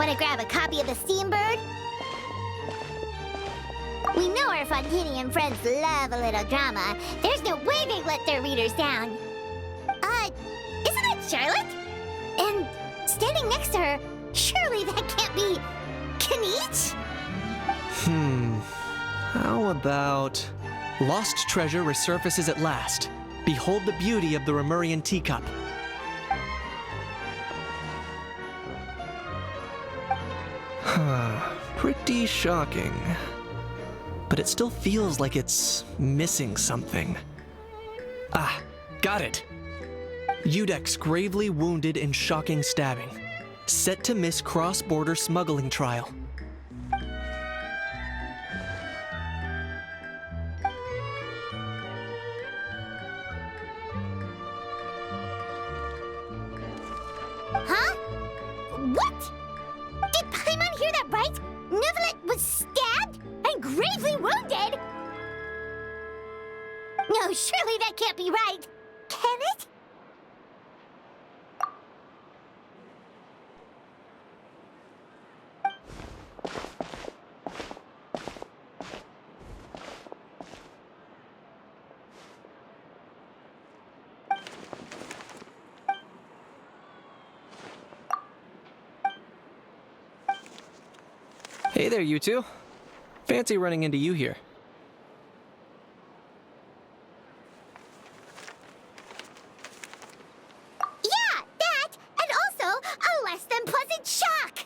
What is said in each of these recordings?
Want to grab a copy of the Steambird? We know our Fontanian friends love a little drama. There's no way they'd let their readers down. Isn't that Charlotte? And standing next to her, surely that can't be Kinich? How about... Lost treasure resurfaces at last. Behold the beauty of the Remurian teacup. Pretty shocking. But it still feels like it's missing something. Ah, got it! Udex gravely wounded in shocking stabbing. Set to miss cross-border smuggling trial. Huh? What? Did Paimon hear that right? Neuvillette was stabbed and gravely wounded? No, surely that can't be right. Can it? Hey there, you two. Fancy running into you here. Yeah, that, and also a less than pleasant shock.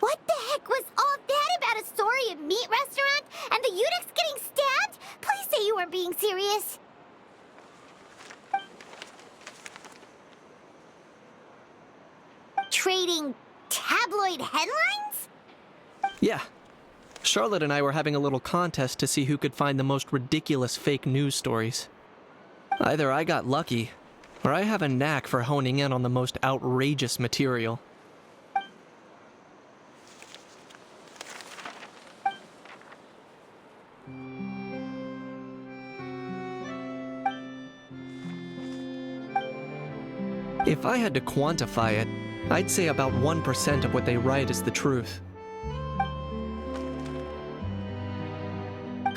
What the heck was all that about a Saurian meat restaurant and the Udex getting stabbed? Please say you weren't being serious. Trading tabloid headlines? Yeah. Charlotte and I were having a little contest to see who could find the most ridiculous fake news stories. Either I got lucky, or I have a knack for honing in on the most outrageous material. If I had to quantify it, I'd say about 1% of what they write is the truth.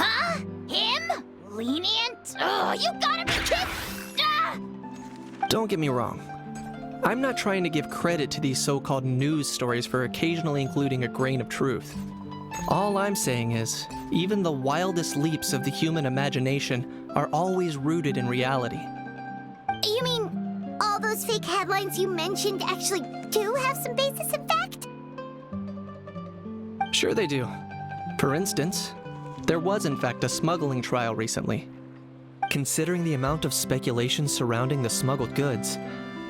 Huh? Him? Lenient? Oh, you gotta be kidding! Ah! Don't get me wrong. I'm not trying to give credit to these so-called news stories for occasionally including a grain of truth. All I'm saying is, even the wildest leaps of the human imagination are always rooted in reality. You mean all those fake headlines you mentioned actually do have some basis in fact? Sure they do. For instance, there was in fact a smuggling trial recently. Considering the amount of speculation surrounding the smuggled goods,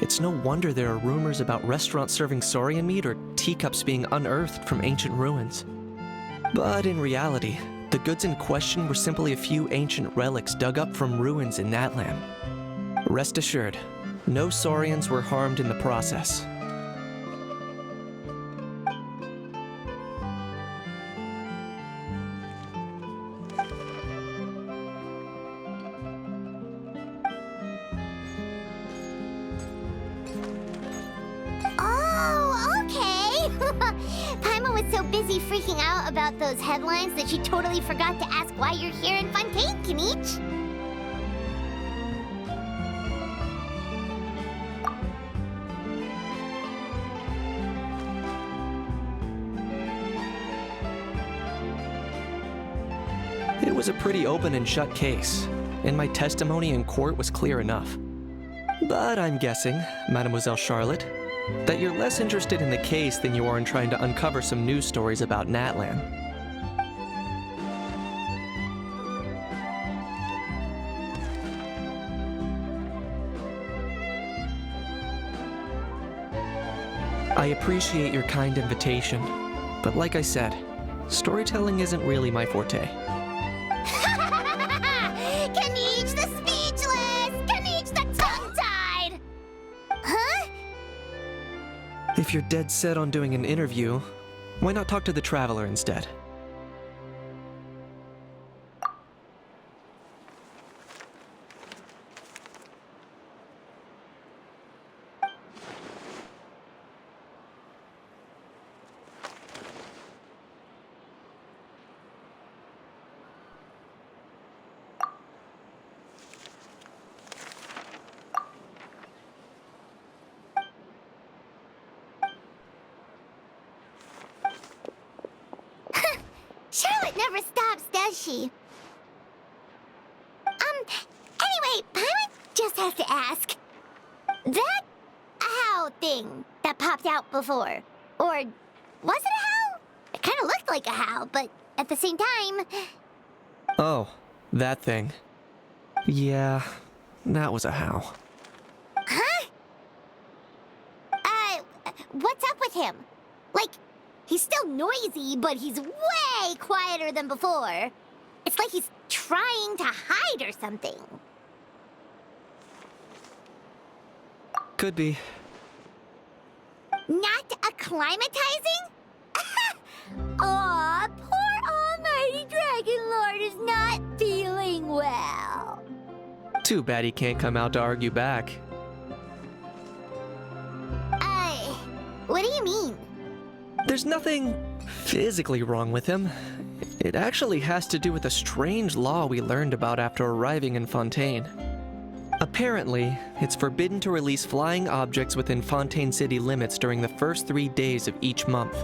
it's no wonder there are rumors about restaurants serving saurian meat or teacups being unearthed from ancient ruins. But in reality, the goods in question were simply a few ancient relics dug up from ruins in Natlan. Rest assured, no saurians were harmed in the process. Oh, okay. Paimon was so busy freaking out about those headlines that she totally forgot to ask why you're here in Fontaine, Kinich. It was a pretty open and shut case, and my testimony in court was clear enough. But I'm guessing, Mademoiselle Charlotte, that you're less interested in the case than you are in trying to uncover some news stories about Natlan. I appreciate your kind invitation, but like I said, storytelling isn't really my forte. Kinich the speechless! Kinich the tongue-tied! Huh? If you're dead set on doing an interview, why not talk to the Traveler instead? Charlotte never stops, does she? Anyway, Paimon just has to ask. That owl thing that popped out before, or was it a howl? It kind of looked like a howl, but at the same time... Oh, that thing. Yeah, that was a howl. Huh? What's up with him? Like, he's still noisy, but he's way quieter than before. It's like he's trying to hide or something. Could be. Not acclimatizing? Aw, poor Almighty Dragon Lord is not feeling well. Too bad he can't come out to argue back. What do you mean? There's nothing physically wrong with him. It actually has to do with a strange law we learned about after arriving in Fontaine. Apparently, it's forbidden to release flying objects within Fontaine City limits during the first 3 days of each month.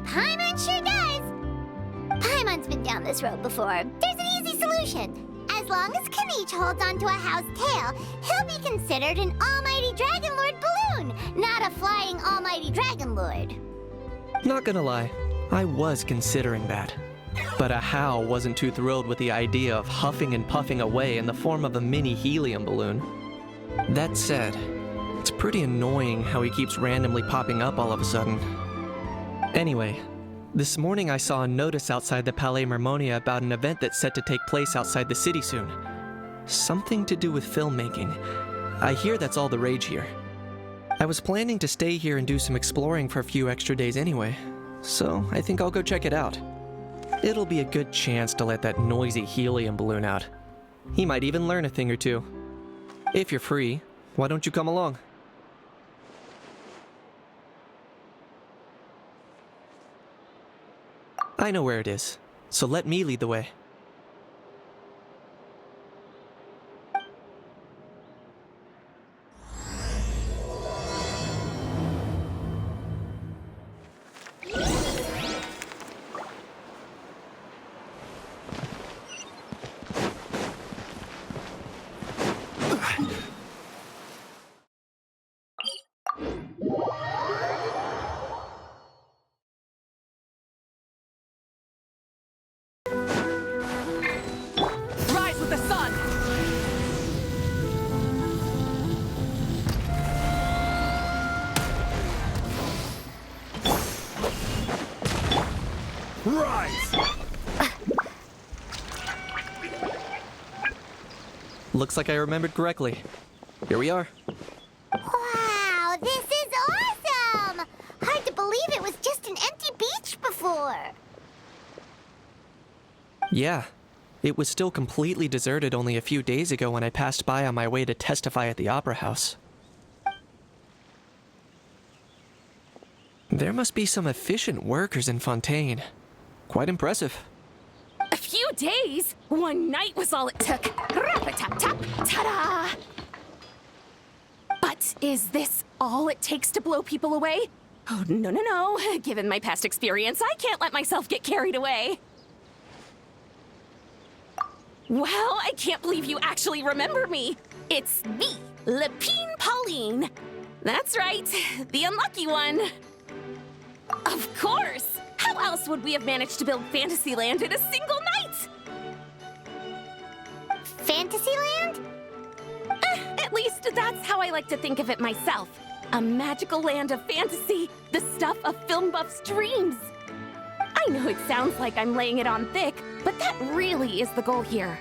Paimon sure does! Paimon's been down this road before. There's an easy solution. As long as Kaniche holds onto a how's tail, he'll be considered an Almighty Dragon Lord balloon, not a flying Almighty Dragon Lord. Not gonna lie, I was considering that. But a How wasn't too thrilled with the idea of huffing and puffing away in the form of a mini helium balloon. That said, it's pretty annoying how he keeps randomly popping up all of a sudden. Anyway, this morning I saw a notice outside the Palais Mermonia about an event that's set to take place outside the city soon. Something to do with filmmaking. I hear that's all the rage here. I was planning to stay here and do some exploring for a few extra days anyway, so I think I'll go check it out. It'll be a good chance to let that noisy helium balloon out. He might even learn a thing or two. If you're free, why don't you come along? I know where it is, so let me lead the way. Rise with the sun! Rise! Looks like I remembered correctly. Here we are. Wow, this is awesome! Hard to believe it was just an empty beach before. Yeah, it was still completely deserted only a few days ago when I passed by on my way to testify at the Opera House. There must be some efficient workers in Fontaine. Quite impressive. A few days? One night was all it took. Rap-a-tap-tap, ta-da! But is this all it takes to blow people away? Oh, no, no, no. Given my past experience, I can't let myself get carried away. Well, I can't believe you actually remember me. It's me, Lapine Pauline. That's right, the unlucky one. Of course! How else would we have managed to build Fantasyland in a single night? Fantasyland? At least that's how I like to think of it myself. A magical land of fantasy, the stuff of film buffs' dreams. I know it sounds like I'm laying it on thick, but that really is the goal here.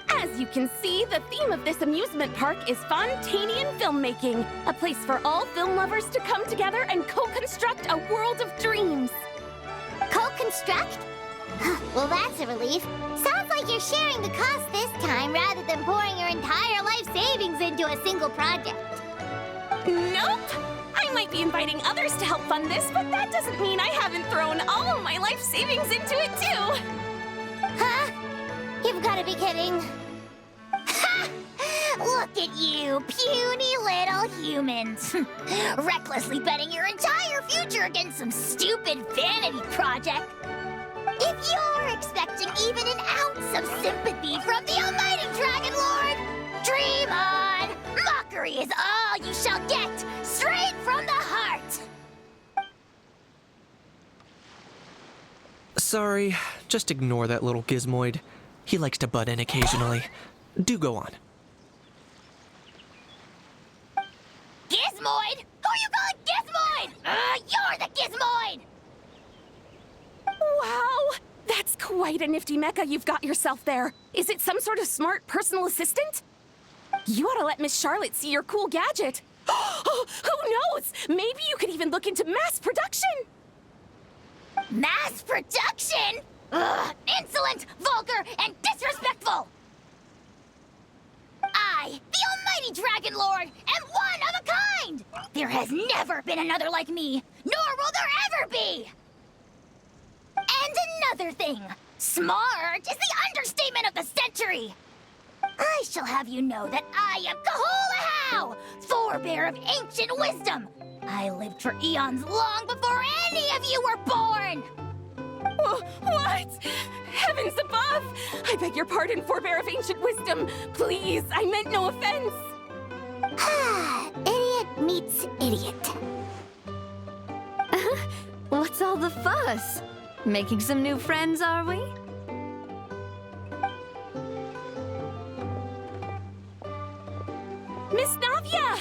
As you can see, the theme of this amusement park is Fontainian filmmaking, a place for all film lovers to come together and co-construct a world of dreams. Co-construct? Well, that's a relief. Sounds like you're sharing the cost this time rather than pouring your entire life savings into a single project. Nope! I might be inviting others to help fund this, but that doesn't mean I haven't thrown all of my life savings into it too! Huh? You've got to be kidding. Look at you, puny little humans. Recklessly betting your entire future against some stupid vanity project. If you're expecting even an ounce of sympathy from the almighty Dragon Lord, dream on! Mockery is all you shall get, straight from the heart! Sorry, just ignore that little gizmoid. He likes to butt in occasionally. Do go on. Gizmoid? Who you calling Gizmoid? You're the Gizmoid! Wow! That's quite a nifty mecha you've got yourself there. Is it some sort of smart personal assistant? You ought to let Miss Charlotte see your cool gadget. Who knows? Maybe you could even look into mass production. Mass production? Ugh, insolent, vulgar, and disrespectful! I, the almighty Dragon Lord, am one of a kind! There has never been another like me, nor will there ever be! And another thing, smart is the understatement of the century! I shall have you know that I am Kahulahau, forebear of ancient wisdom! I lived for eons long before any of you were born! What? Heavens above! I beg your pardon, forebear of ancient wisdom. Please, I meant no offense. Idiot meets idiot. What's all the fuss? Making some new friends, are we? Miss Navia!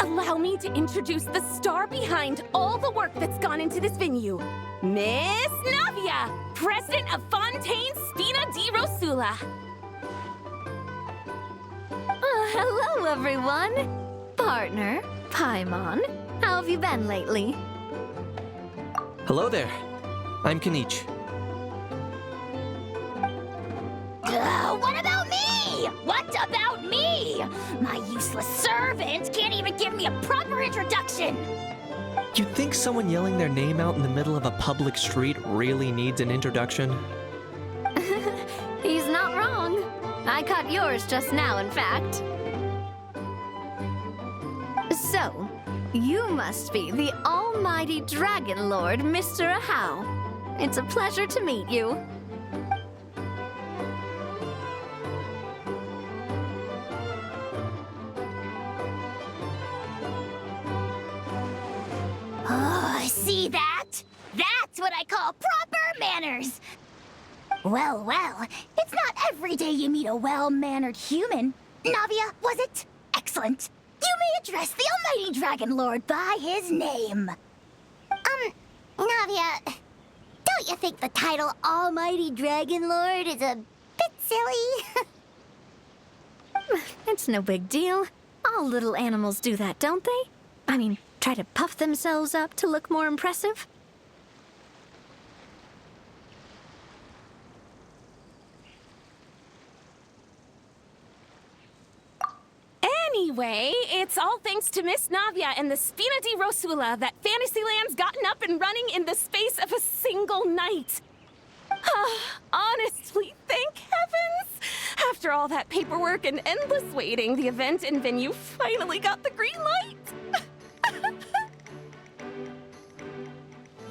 Allow me to introduce the star behind all the work that's gone into this venue. Miss Navia, president of Fontaine Spina di Rosula. Hello, everyone. Partner, Paimon, how have you been lately? Hello there. I'm Kanich. What about me? What about me? My useless servant can't even give me a proper introduction. You'd think someone yelling their name out in the middle of a public street really needs an introduction? He's not wrong. I caught yours just now, in fact. So, you must be the almighty Dragon Lord, Mr. Ahau. It's a pleasure to meet you. Oh, see that? That's what I call proper manners. Well, it's not every day you meet a well-mannered human. Navia, was it? Excellent. You may address the almighty Dragon Lord by his name. Navia, don't you think the title Almighty Dragon Lord is a bit silly? It's no big deal. All little animals do that, don't they? I mean, try to puff themselves up to look more impressive. Anyway, it's all thanks to Miss Navia and the Spina di Rosula that Fantasyland's gotten up and running in the space of a single night. Honestly, thank heavens! After all that paperwork and endless waiting, the event and venue finally got the green light.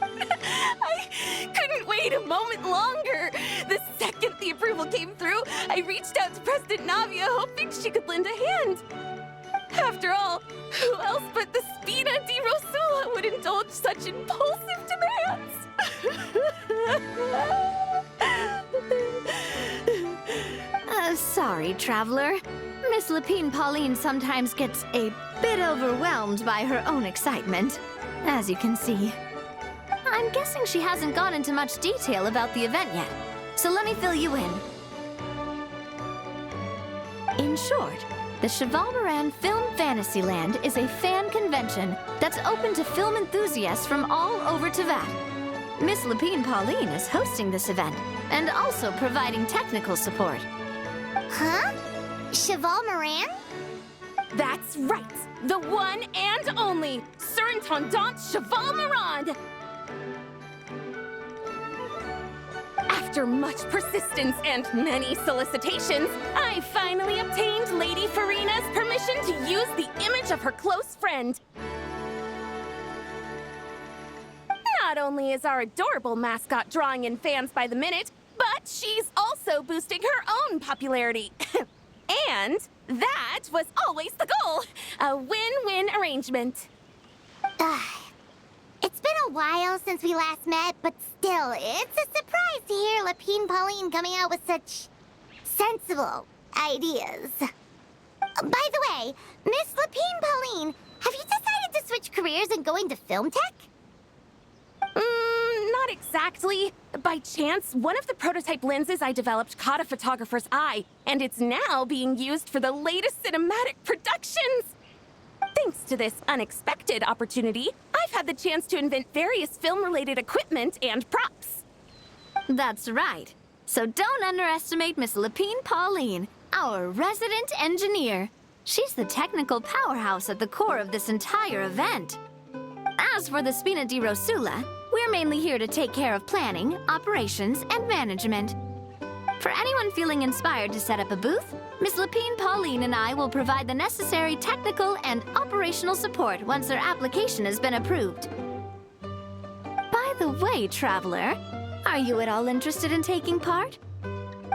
I couldn't wait a moment longer. The second the approval came through, I reached out to President Navia, hoping she could lend a hand. After all, who else but the Spina di Rosula would indulge such impulsive demands? Sorry, traveler. Miss Lapine Pauline sometimes gets a bit overwhelmed by her own excitement, as you can see. I'm guessing she hasn't gone into much detail about the event yet, so let me fill you in. In short, the Cheval Moran Film Fantasyland is a fan convention that's open to film enthusiasts from all over Teyvat. Miss Lapine Pauline is hosting this event and also providing technical support. Huh? Cheval Moran? That's right! The one and only Surintendant Cheval Moran! After much persistence and many solicitations, I finally obtained Lady Farina's permission to use the image of her close friend. Not only is our adorable mascot drawing in fans by the minute, but she's also boosting her own popularity. And that was always the goal. A win-win arrangement. It's been a while since we last met, but still, it's a surprise to hear Lapine Pauline coming out with such sensible ideas. By the way, Miss Lapine Pauline, have you decided to switch careers and go into film tech? Not exactly. By chance, one of the prototype lenses I developed caught a photographer's eye, and it's now being used for the latest cinematic productions. Thanks to this unexpected opportunity, I've had the chance to invent various film-related equipment and props. That's right. So don't underestimate Miss Lapine Pauline, our resident engineer. She's the technical powerhouse at the core of this entire event. As for the Spina di Rosula, we're mainly here to take care of planning, operations, and management. For anyone feeling inspired to set up a booth, Miss Lapine Pauline and I will provide the necessary technical and operational support once their application has been approved. By the way, traveler, are you at all interested in taking part?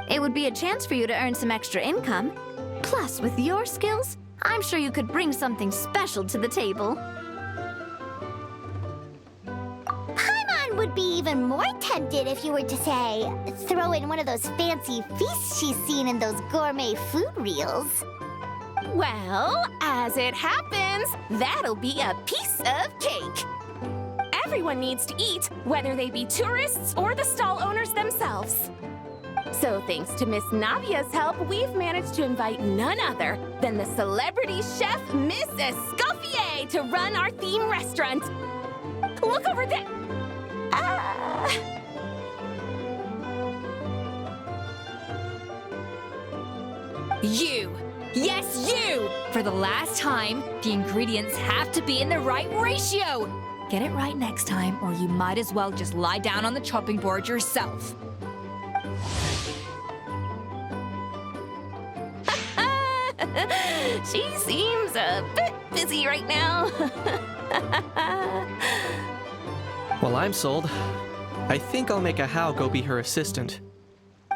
It would be a chance for you to earn some extra income. Plus, with your skills, I'm sure you could bring something special to the table. Would be even more tempted if you were to, say, throw in one of those fancy feasts she's seen in those gourmet food reels. Well, as it happens, that'll be a piece of cake. Everyone needs to eat, whether they be tourists or the stall owners themselves. So thanks to Miss Navia's help, we've managed to invite none other than the celebrity chef, Miss Escoffier, to run our theme restaurant. Look over there. You! Yes, you! For the last time, the ingredients have to be in the right ratio! Get it right next time, or you might as well just lie down on the chopping board yourself. She seems a bit busy right now. Well, I'm sold. I think I'll make a Hao go be her assistant.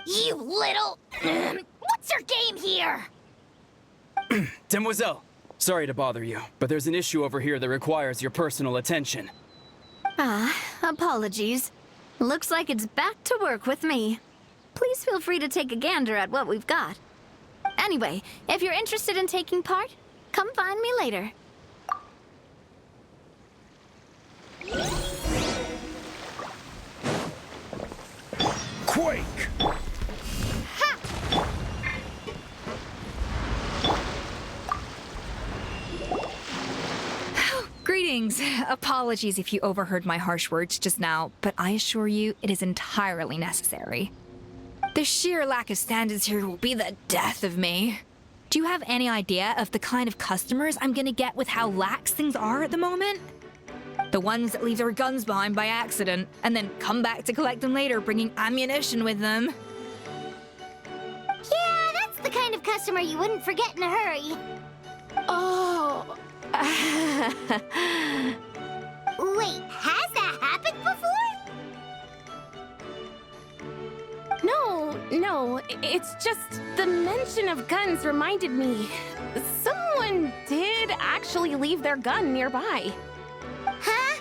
You little... What's your game here? Demoiselle, sorry to bother you, but there's an issue over here that requires your personal attention. Apologies. Looks like it's back to work with me. Please feel free to take a gander at what we've got. Anyway, if you're interested in taking part, come find me later. Quake! Greetings. Apologies if you overheard my harsh words just now, but I assure you it is entirely necessary. The sheer lack of standards here will be the death of me. Do you have any idea of the kind of customers I'm gonna get with how lax things are at the moment? The ones that leave their guns behind by accident, and then come back to collect them later, bringing ammunition with them. Yeah, that's the kind of customer you wouldn't forget in a hurry. Oh. Wait, has that happened before? No, it's just the mention of guns reminded me. Someone did actually leave their gun nearby. Huh?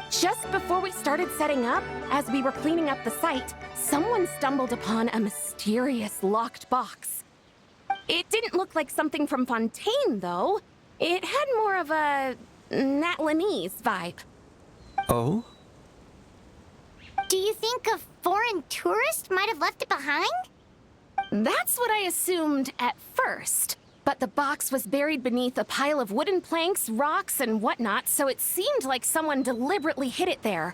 Just before we started setting up, as we were cleaning up the site, someone stumbled upon a mysterious locked box. It didn't look like something from Fontaine, though. It had more of a Natlanese vibe. Oh? Do you think a foreign tourist might have left it behind? That's what I assumed at first. But the box was buried beneath a pile of wooden planks, rocks, and whatnot, so it seemed like someone deliberately hid it there.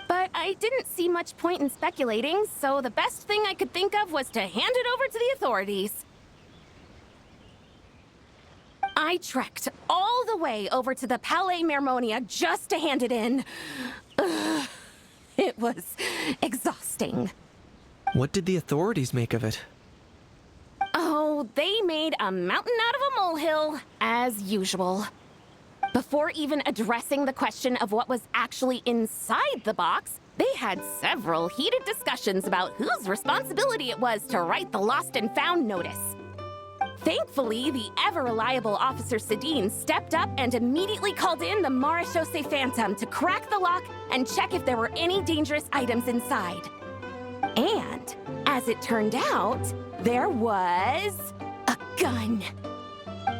But I didn't see much point in speculating, so the best thing I could think of was to hand it over to the authorities. I trekked all the way over to the Palais Mermonia just to hand it in. Ugh. It was exhausting. What did the authorities make of it? Oh, they made a mountain out of a molehill, as usual. Before even addressing the question of what was actually inside the box, they had several heated discussions about whose responsibility it was to write the lost and found notice. Thankfully, the ever-reliable Officer Sedine stepped up and immediately called in the Marechaussee Phantom to crack the lock and check if there were any dangerous items inside. And, as it turned out, there was a gun.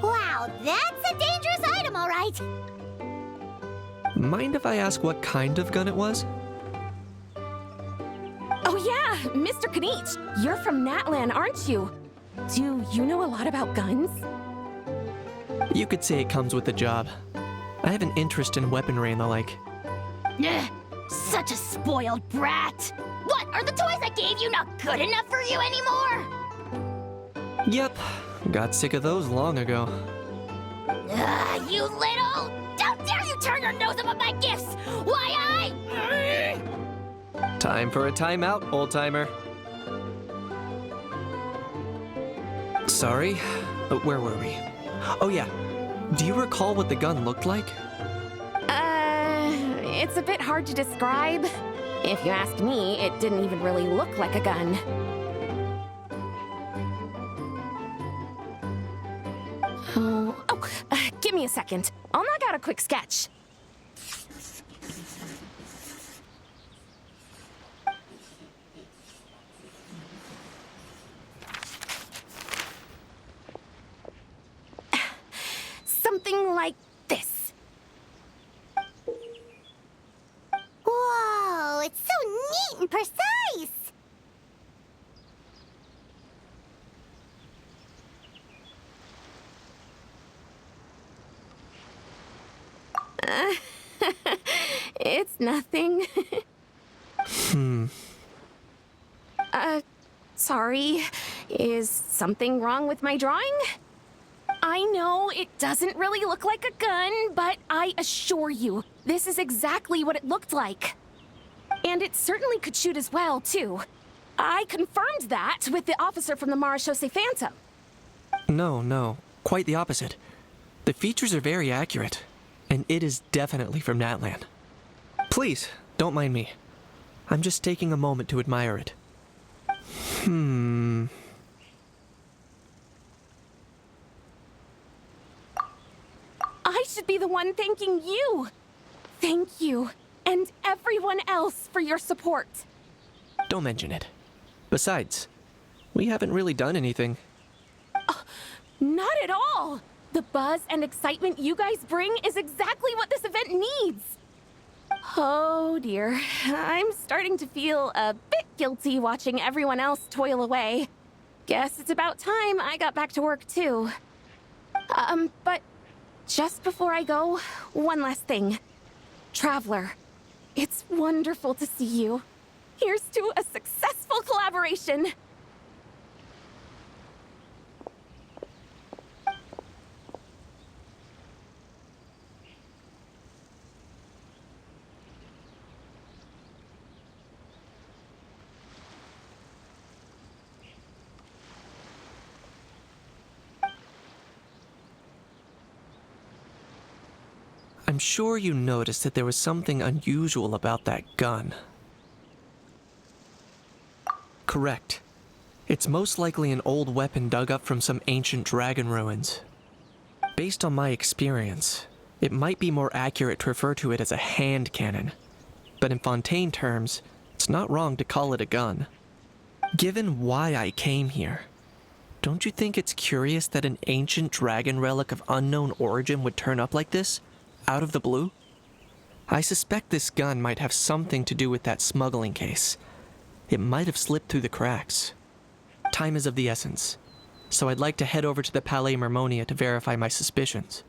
Wow, that's a dangerous item, all right. Mind if I ask what kind of gun it was? Oh yeah, Mr. Kanich, you're from Natlan, aren't you? Do you know a lot about guns? You could say it comes with the job. I have an interest in weaponry and the like. Ugh, such a spoiled brat. What, are the toys I gave you not good enough for you anymore? Yep, got sick of those long ago. Ugh, you little! How dare you turn your nose up at my gifts! Why Time for a timeout, old-timer. Sorry, where were we? Oh yeah, do you recall what the gun looked like? It's a bit hard to describe. If you ask me, it didn't even really look like a gun. Give me a second. I'll knock out a quick sketch. Something like this. Whoa, it's so neat and precise! It's nothing. Sorry. Is something wrong with my drawing? I know it doesn't really look like a gun, but I assure you, this is exactly what it looked like. And it certainly could shoot as well, too. I confirmed that with the officer from the Marechaussee Phantom. No, quite the opposite. The features are very accurate, and it is definitely from Natlan. Please, don't mind me. I'm just taking a moment to admire it. I should be the one thanking you. Thank you, and everyone else for your support. Don't mention it. Besides, we haven't really done anything. Not at all. The buzz and excitement you guys bring is exactly what this event needs. Oh dear, I'm starting to feel a bit guilty watching everyone else toil away. Guess it's about time I got back to work too. But just before I go, one last thing. Traveler, it's wonderful to see you. Here's to a successful collaboration. I'm sure you noticed that there was something unusual about that gun. Correct. It's most likely an old weapon dug up from some ancient dragon ruins. Based on my experience, it might be more accurate to refer to it as a hand cannon. But in Fontaine terms, it's not wrong to call it a gun. Given why I came here, don't you think it's curious that an ancient dragon relic of unknown origin would turn up like this? Out of the blue? I suspect this gun might have something to do with that smuggling case. It might have slipped through the cracks. Time is of the essence, so I'd like to head over to the Palais Mermonia to verify my suspicions.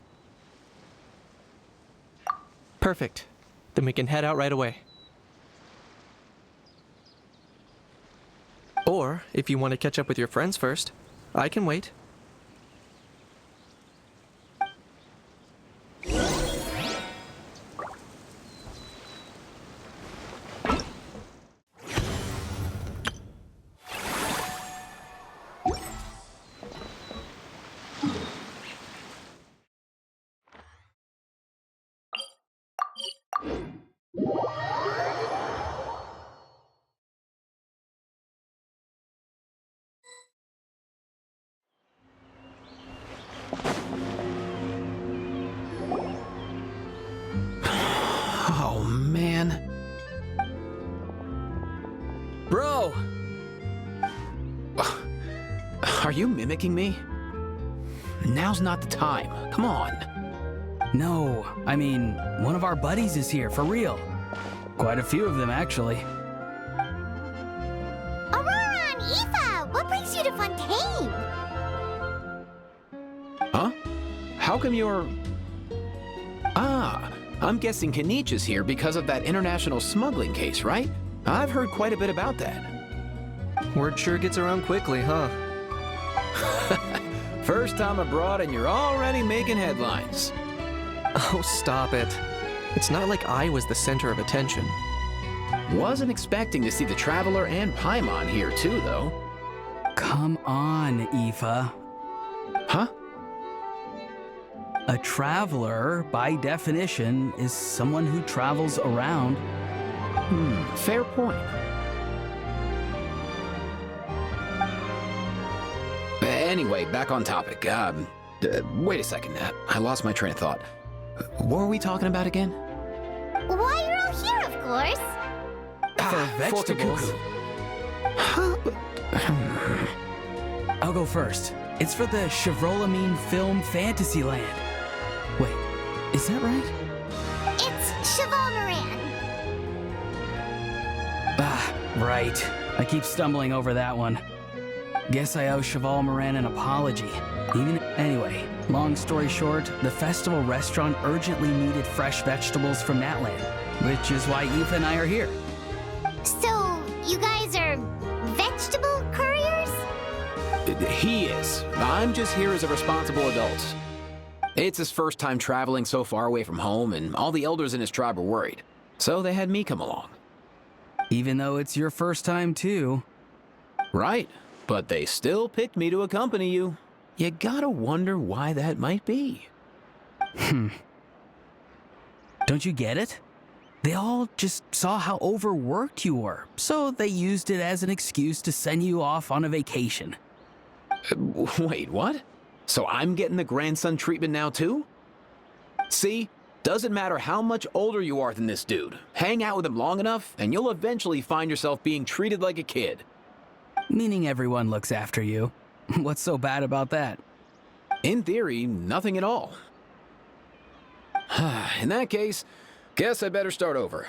Perfect. Then we can head out right away. Or, if you want to catch up with your friends first, I can wait. Oh, man. Bro! Are you mimicking me? Now's not the time. Come on. No, I mean, one of our buddies is here, for real. Quite a few of them, actually. Aurora and Aoife, what brings you to Fontaine? Huh? How come you're... Ah, I'm guessing Kanich is here because of that international smuggling case, right? I've heard quite a bit about that. Word sure gets around quickly, huh? First time abroad and you're already making headlines. Oh, stop it. It's not like I was the center of attention. Wasn't expecting to see the Traveler and Paimon here too, though. Come on, Aoife. Huh? A traveler, by definition, is someone who travels around. Fair point. Anyway, back on topic. Wait a second. I lost my train of thought. What were we talking about again? Why, you're all here, of course. For vegetables. I'll go first. It's for the Chevrolamine Film Fantasyland. Wait, is that right? It's Cheval Moran. Ah, right. I keep stumbling over that one. Guess I owe Cheval Moran an apology. Anyway, long story short, the festival restaurant urgently needed fresh vegetables from that land, which is why Aoife and I are here. So, you guys are vegetable couriers? He is. I'm just here as a responsible adult. It's his first time traveling so far away from home, and all the elders in his tribe were worried. So they had me come along. Even though it's your first time too. Right, but they still picked me to accompany you. You gotta wonder why that might be. Don't you get it? They all just saw how overworked you were, so they used it as an excuse to send you off on a vacation. Wait, what? So I'm getting the grandson treatment now too? See? Doesn't matter how much older you are than this dude. Hang out with him long enough, and you'll eventually find yourself being treated like a kid. Meaning everyone looks after you. What's so bad about that? In theory, nothing at all. In that case, guess I better start over.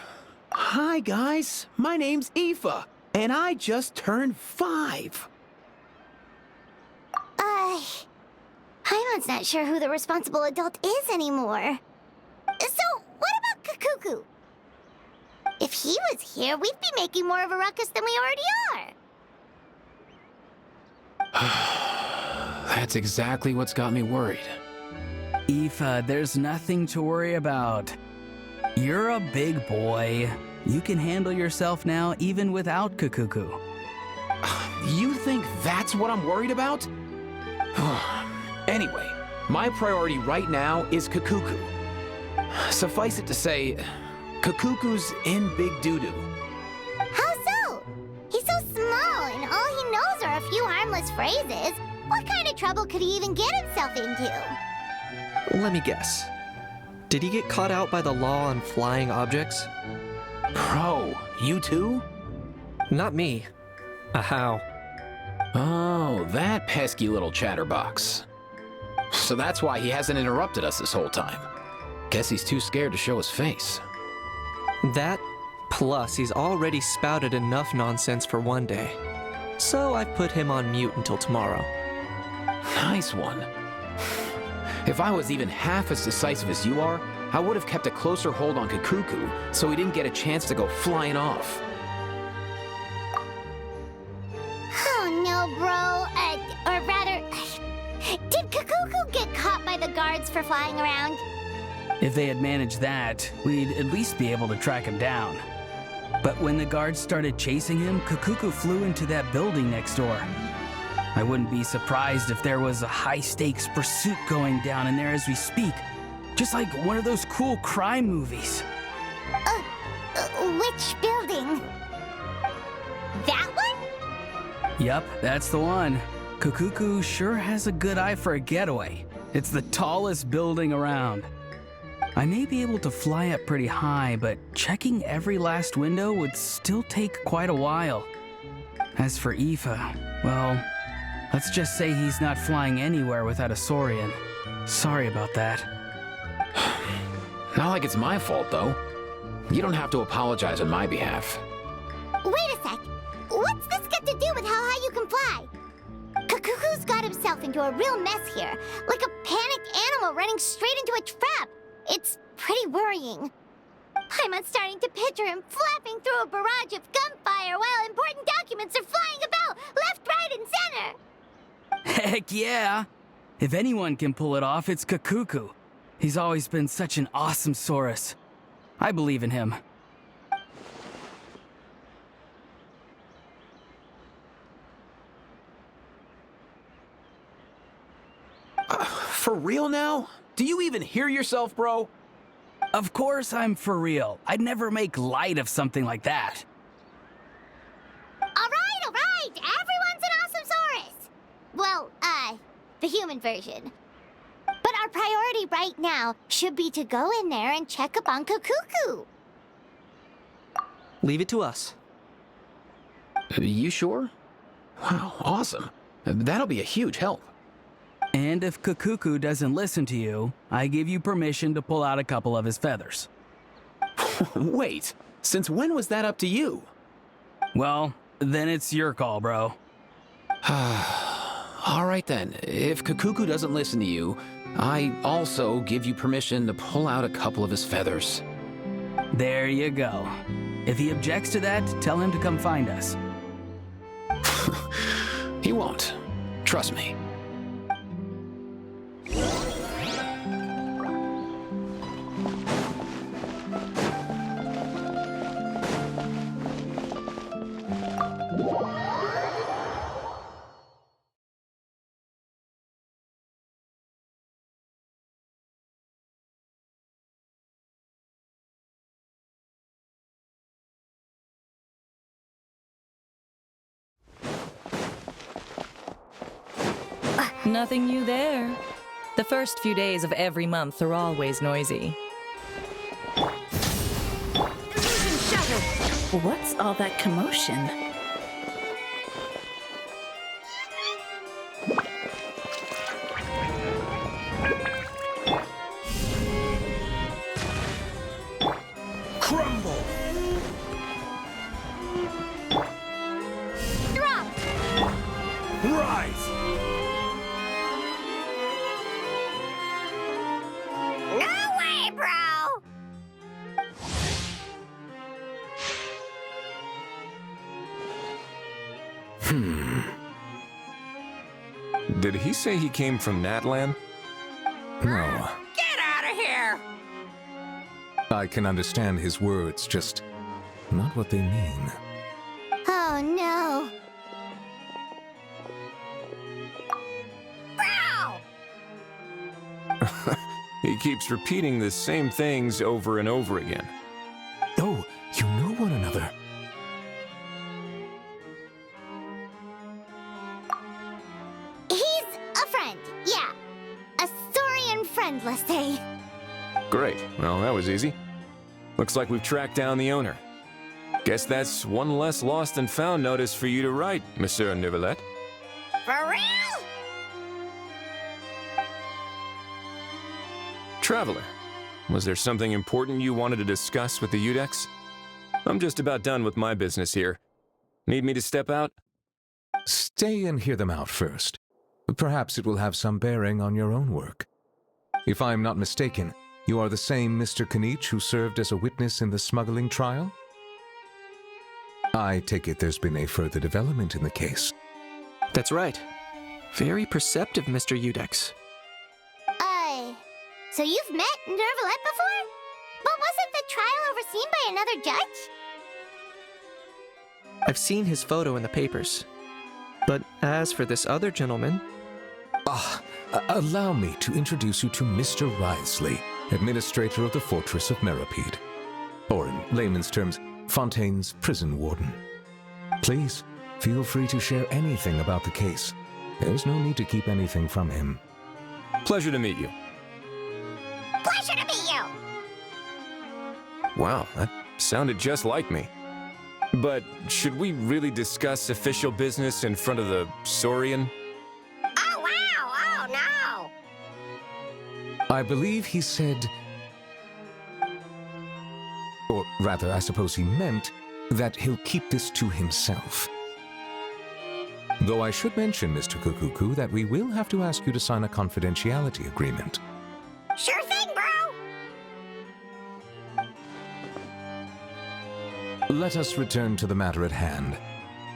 Hi guys, my name's Aoife, and I just turned 5. Paimon's not sure who the responsible adult is anymore. So, what about Kakuku? If he was here, we'd be making more of a ruckus than we already are. That's exactly what's got me worried. Aoife, there's nothing to worry about. You're a big boy. You can handle yourself now even without Kakuku. You think that's what I'm worried about? Anyway, my priority right now is Kakuku. Suffice it to say, Kakuku's in big doo-doo. How so? He's so small, and all he knows are a few harmless phrases. What kind of trouble could he even get himself into? Let me guess. Did he get caught out by the law on flying objects? Bro, you too? Not me. How? Oh, that pesky little chatterbox. So that's why he hasn't interrupted us this whole time. Guess he's too scared to show his face. That, plus he's already spouted enough nonsense for one day. So I've put him on mute until tomorrow. Nice one. If I was even half as decisive as you are, I would have kept a closer hold on Kakuku so he didn't get a chance to go flying off. Oh no, bro. Or rather, did Kakuku get caught by the guards for flying around? If they had managed that, we'd at least be able to track him down. But when the guards started chasing him, Kakuku flew into that building next door. I wouldn't be surprised if there was a high-stakes pursuit going down in there as we speak. Just like one of those cool crime movies. Which building? That one? Yup, that's the one. Kakuku sure has a good eye for a getaway. It's the tallest building around. I may be able to fly up pretty high, but checking every last window would still take quite a while. As for Aoife, well, let's just say he's not flying anywhere without a Saurian. Sorry about that. Not like it's my fault, though. You don't have to apologize on my behalf. Wait a sec. What's this got to do with how high you can fly? Kakuku's got himself into a real mess here, like a panicked animal running straight into a trap. It's pretty worrying. I'm starting to picture him flapping through a barrage of gunfire while important documents are flying about left, right, and center. Heck yeah! If anyone can pull it off, it's Kakuku. He's always been such an awesome Saurus. I believe in him. For real now? Do you even hear yourself, bro? Of course I'm for real. I'd never make light of something like that. All right. Everyone's an awesome Saurus. Well, the human version. But our priority right now should be to go in there and check up on Kakuku. Leave it to us. You sure? Wow, awesome. That'll be a huge help. And if Kakuku doesn't listen to you, I give you permission to pull out a couple of his feathers. Wait, since when was that up to you? Well, then it's your call, bro. All right then, if Kakuku doesn't listen to you, I also give you permission to pull out a couple of his feathers. There you go. If he objects to that, tell him to come find us. He won't. Trust me. Nothing new there. The first few days of every month are always noisy. What's all that commotion? Crumble! Drop! Rise! No way, bro! Did he say he came from Natlan? No. Get out of here! I can understand his words, just not what they mean. Oh no. Bro! He keeps repeating the same things over and over again. Oh, you know one another. He's a friend, yeah. A Saurian friend, let's say. Great. Well, that was easy. Looks like we've tracked down the owner. Guess that's one less lost and found notice for you to write, Monsieur Neuvillette. For real? Traveler, was there something important you wanted to discuss with the Udex? I'm just about done with my business here. Need me to step out? Stay and hear them out first. Perhaps it will have some bearing on your own work. If I'm not mistaken, you are the same Mr. Kanich who served as a witness in the smuggling trial? I take it there's been a further development in the case. That's right. Very perceptive, Mr. Udex. So you've met Neuvillette before? But wasn't the trial overseen by another judge? I've seen his photo in the papers. But as for this other gentleman... Allow me to introduce you to Mr. Wriothesley, administrator of the Fortress of Meropide. Or in layman's terms, Fontaine's prison warden. Please, feel free to share anything about the case. There's no need to keep anything from him. Pleasure to meet you. Pleasure to meet you! Wow, that sounded just like me. But should we really discuss official business in front of the Saurian? Oh, wow! Oh, no! I believe he said, or rather, I suppose he meant, that he'll keep this to himself. Though I should mention, Mr. Kukuku, that we will have to ask you to sign a confidentiality agreement. Sure thing, bro! Let us return to the matter at hand.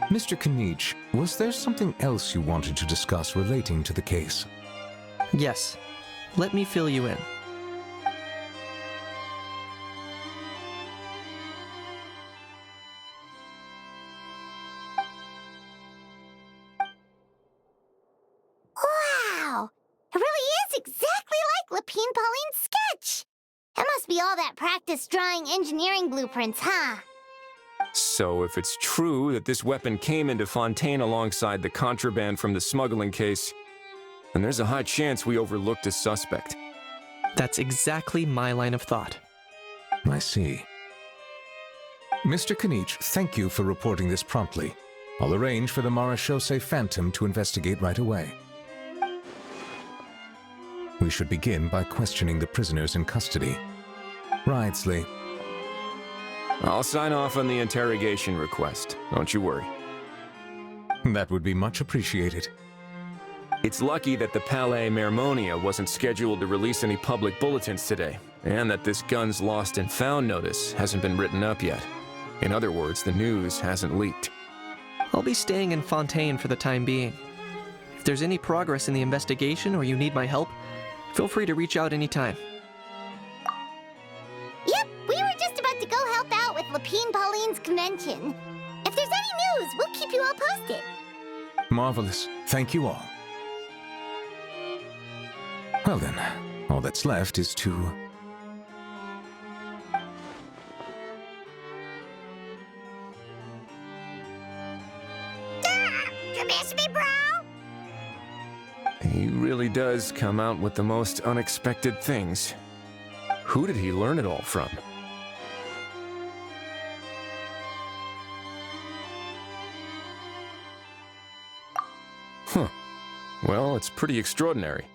Mr. Kanich, was there something else you wanted to discuss relating to the case? Yes. Let me fill you in. Wow! It really is exactly like Lapine Pauline's sketch! It must be all that practice drawing engineering blueprints, huh? So if it's true that this weapon came into Fontaine alongside the contraband from the smuggling case, then there's a high chance we overlooked a suspect. That's exactly my line of thought. I see. Mr. Kanich, thank you for reporting this promptly. I'll arrange for the Marechaussee Phantom to investigate right away. We should begin by questioning the prisoners in custody. Wriothesley. I'll sign off on the interrogation request, don't you worry. That would be much appreciated. It's lucky that the Palais Mermonia wasn't scheduled to release any public bulletins today, and that this guns lost and found notice hasn't been written up yet. In other words, the news hasn't leaked. I'll be staying in Fontaine for the time being. If there's any progress in the investigation or you need my help, feel free to reach out anytime. Yep, we were just about to go help out with Lapine Pauline's convention. If there's any news, we'll keep you all posted. Marvelous. Thank you all. Well then, all that's left is to... You miss me, bro? He really does come out with the most unexpected things. Who did he learn it all from? Huh. Well, it's pretty extraordinary.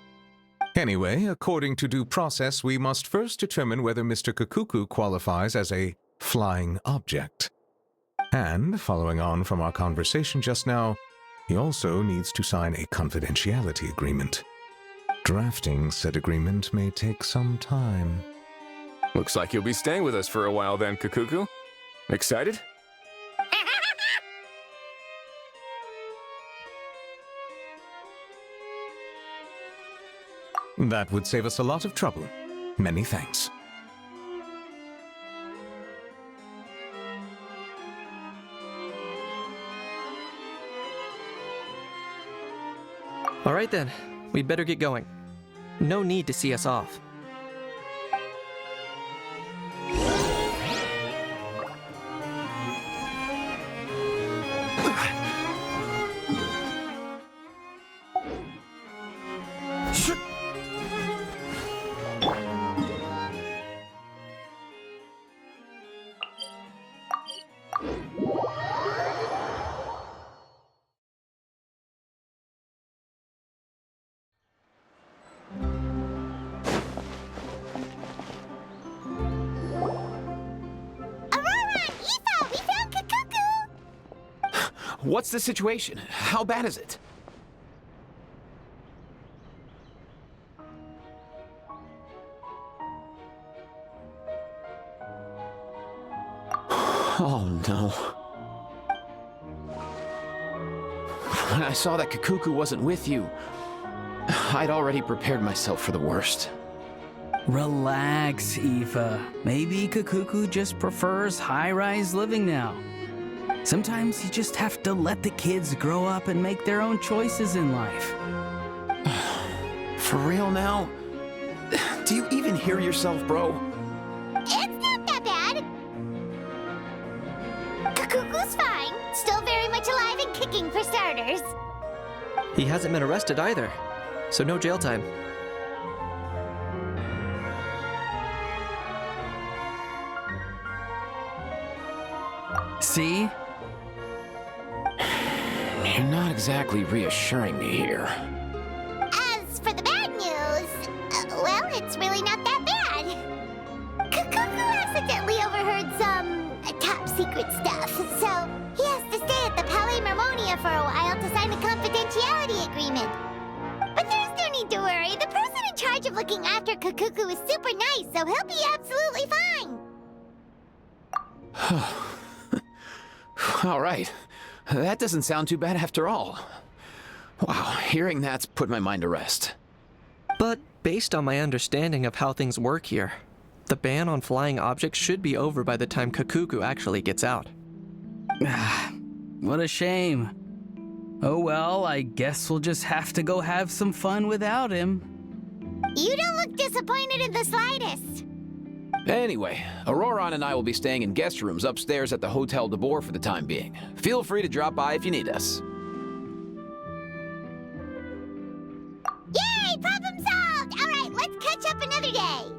Anyway, according to due process, we must first determine whether Mr. Kukuku qualifies as a flying object. And, following on from our conversation just now, he also needs to sign a confidentiality agreement. Drafting said agreement may take some time. Looks like you'll be staying with us for a while then, Kukuku. Excited? That would save us a lot of trouble. Many thanks. All right then, we'd better get going. No need to see us off. What's the situation? How bad is it? Oh no. When I saw that Kukuku wasn't with you, I'd already prepared myself for the worst. Relax, Aoife. Maybe Kukuku just prefers high-rise living now. Sometimes you just have to let the kids grow up and make their own choices in life. For real now? Do you even hear yourself, bro? It's not that bad. Kukuku's fine. Still very much alive and kicking for starters. He hasn't been arrested either, so no jail time. See? You're not exactly reassuring me here. As for the bad news, well, it's really not that bad. Kukuku accidentally overheard some top secret stuff, so he has to stay at the Palais Mermonia for a while to sign a confidentiality agreement. But there's no need to worry. The person in charge of looking after Kukuku is super nice, so he'll be absolutely fine. All right. That doesn't sound too bad after all. Wow, hearing that's put my mind to rest. But based on my understanding of how things work here, the ban on flying objects should be over by the time Kukuku actually gets out. What a shame. Oh well, I guess we'll just have to go have some fun without him. You don't look disappointed in the slightest. Anyway, Auroron and I will be staying in guest rooms upstairs at the Hotel de Boer for the time being. Feel free to drop by if you need us. Yay! Problem solved! All right, let's catch up another day.